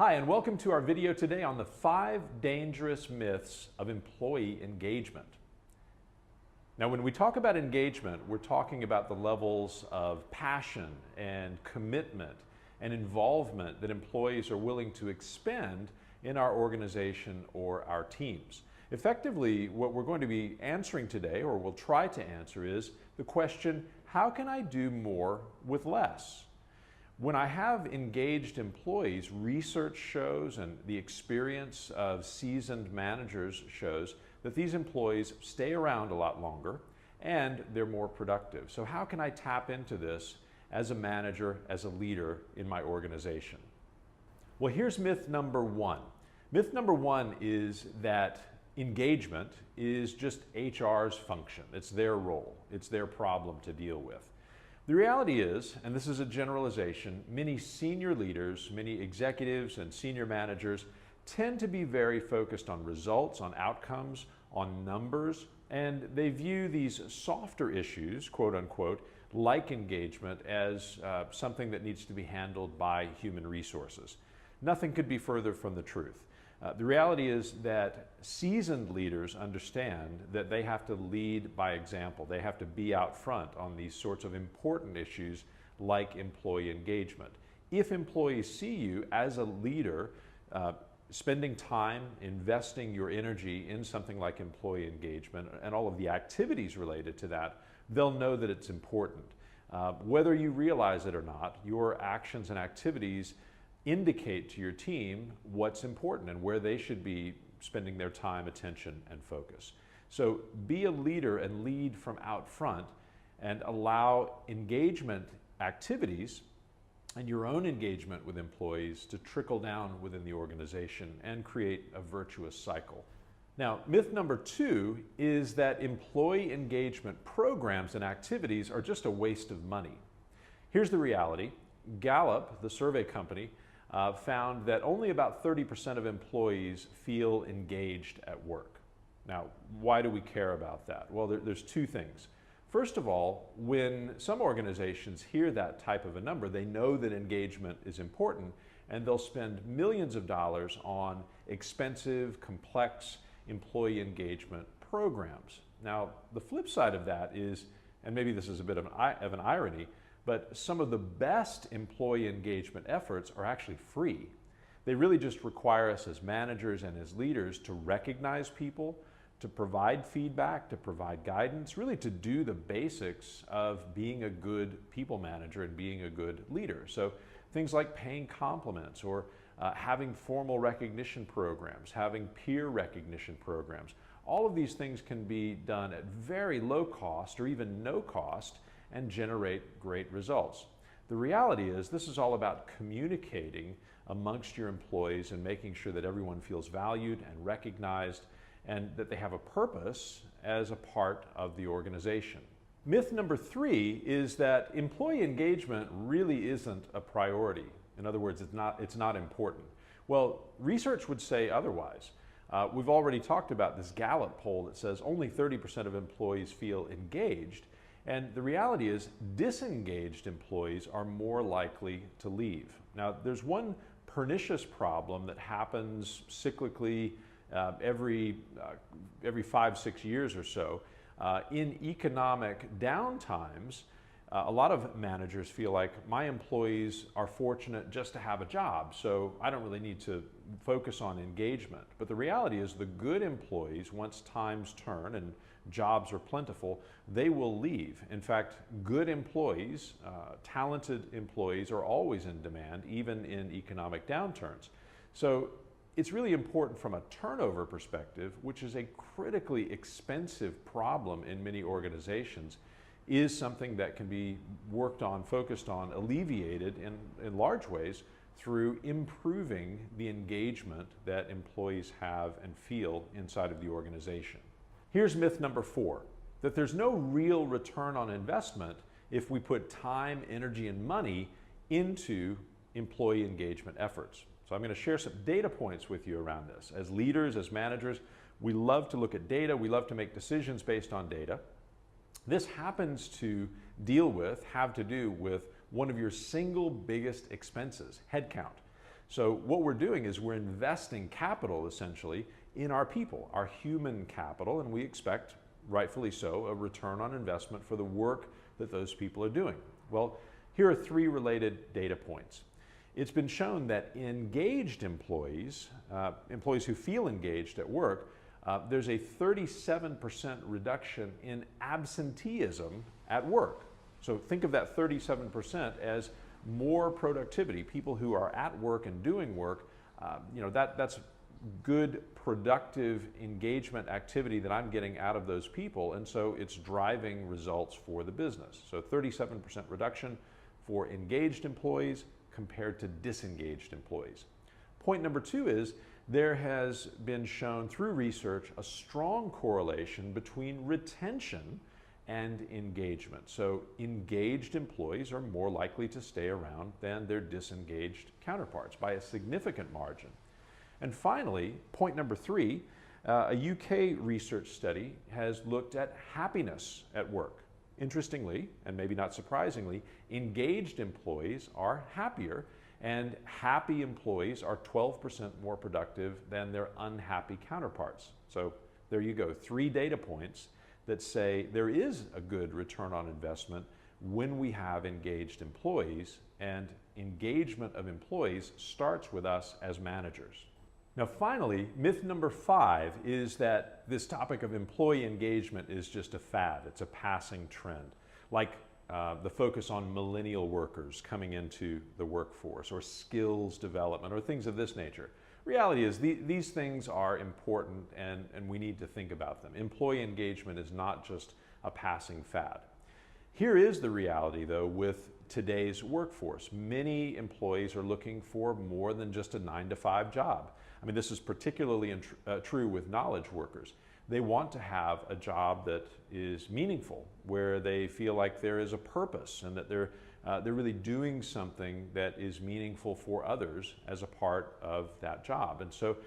Hi, and welcome to our video today on the 5 dangerous myths of employee engagement. Now, when we talk about engagement, we're talking about the levels of passion and commitment and involvement that employees are willing to expend in our organization or our teams. Effectively, what we're going to be answering today, or we'll try to answer, is the question, how can I do more with less? When I have engaged employees, research shows and the experience of seasoned managers shows that these employees stay around a lot longer and they're more productive. So how can I tap into this as a manager, as a leader in my organization? Well, here's myth number one. Myth number one is that engagement is just HR's function. It's their role. It's their problem to deal with. The reality is, and this is a generalization, many senior leaders, many executives and senior managers tend to be very focused on results, on outcomes, on numbers, and they view these softer issues, quote unquote, like engagement as something that needs to be handled by human resources. Nothing could be further from the truth. The reality is that seasoned leaders understand that they have to lead by example. They have to be out front on these sorts of important issues like employee engagement. If employees see you as a leader, spending time, investing your energy in something like employee engagement and all of the activities related to that, they'll know that it's important. Whether you realize it or not, your actions and activities indicate to your team what's important and where they should be spending their time, attention, and focus. So be a leader and lead from out front and allow engagement activities and your own engagement with employees to trickle down within the organization and create a virtuous cycle. Now, myth number two is that employee engagement programs and activities are just a waste of money. Here's the reality. Gallup, the survey company, found that only about 30% of employees feel engaged at work. Now, why do we care about that? Well, there's two things. First of all, when some organizations hear that type of a number, they know that engagement is important and they'll spend millions of dollars on expensive, complex employee engagement programs. Now, the flip side of that is, and maybe this is a bit of an irony, but some of the best employee engagement efforts are actually free. They really just require us as managers and as leaders to recognize people, to provide feedback, to provide guidance, really to do the basics of being a good people manager and being a good leader. So things like paying compliments or having formal recognition programs, having peer recognition programs. All of these things can be done at very low cost or even no cost and generate great results. The reality is this is all about communicating amongst your employees and making sure that everyone feels valued and recognized and that they have a purpose as a part of the organization. Myth number three is that employee engagement really isn't a priority. In other words, it's not important. Well, research would say otherwise. We've already talked about this Gallup poll that says only 30% of employees feel engaged. And the reality is disengaged employees are more likely to leave. Now, there's one pernicious problem that happens cyclically every 5-6 years or so. In economic downtimes, a lot of managers feel like my employees are fortunate just to have a job, so I don't really need to focus on engagement. But the reality is the good employees, once times turn and jobs are plentiful, they will leave. In fact, good employees, talented employees are always in demand, even in economic downturns. So it's really important from a turnover perspective, which is a critically expensive problem in many organizations, is something that can be worked on, focused on, alleviated in large ways through improving the engagement that employees have and feel inside of the organization. Here's myth number four, that there's no real return on investment if we put time, energy, and money into employee engagement efforts. So I'm going to share some data points with you around this. As leaders, as managers, we love to look at data. We love to make decisions based on data. This happens to have to do with one of your single biggest expenses, headcount. So what we're doing is we're investing capital essentially in our people, our human capital, and we expect, rightfully so, a return on investment for the work that those people are doing. Well, here are 3 related data points. It's been shown that engaged employees, employees who feel engaged at work, there's a 37% reduction in absenteeism at work. So think of that 37% as more productivity. People who are at work and doing work, that's good, productive engagement activity that I'm getting out of those people, and so it's driving results for the business. So 37% reduction for engaged employees compared to disengaged employees. Point number 2 is there has been shown through research a strong correlation between retention and engagement. So engaged employees are more likely to stay around than their disengaged counterparts by a significant margin. And finally, point number 3, a UK research study has looked at happiness at work. Interestingly, and maybe not surprisingly, engaged employees are happier, and happy employees are 12% more productive than their unhappy counterparts. So there you go, 3 data points that say there is a good return on investment when we have engaged employees, and engagement of employees starts with us as managers. Now finally, myth number 5 is that this topic of employee engagement is just a fad. It's a passing trend, like the focus on millennial workers coming into the workforce, or skills development, or things of this nature. Reality is these things are important, and we need to think about them. Employee engagement is not just a passing fad. Here is the reality, though, with today's workforce. Many employees are looking for more than just a 9-to-5 job. I mean, this is particularly true with knowledge workers. They want to have a job that is meaningful, where they feel like there is a purpose and that they're really doing something that is meaningful for others as a part of that job. And so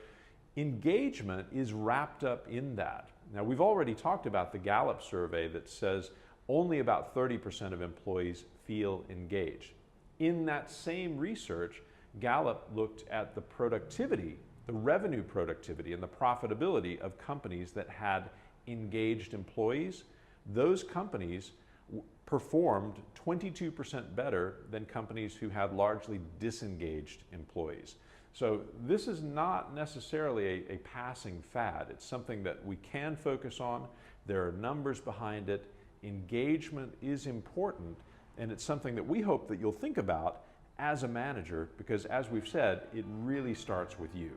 engagement is wrapped up in that. Now, we've already talked about the Gallup survey that says only about 30% of employees feel engaged. In that same research, Gallup looked at the productivity, the revenue productivity and the profitability of companies that had engaged employees. Those companies performed 22% better than companies who had largely disengaged employees. So this is not necessarily a passing fad. It's something that we can focus on. There are numbers behind it. Engagement is important, and it's something that we hope that you'll think about as a manager, because as we've said, it really starts with you.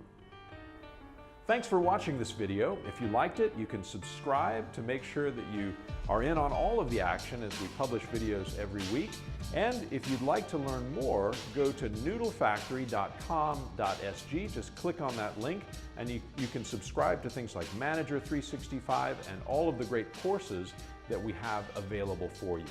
Thanks for watching this video. If you liked it, you can subscribe to make sure that you are in on all of the action as we publish videos every week. And if you'd like to learn more, go to noodlefactory.com.sg. Just click on that link, and you can subscribe to things like Manager 365 and all of the great courses that we have available for you.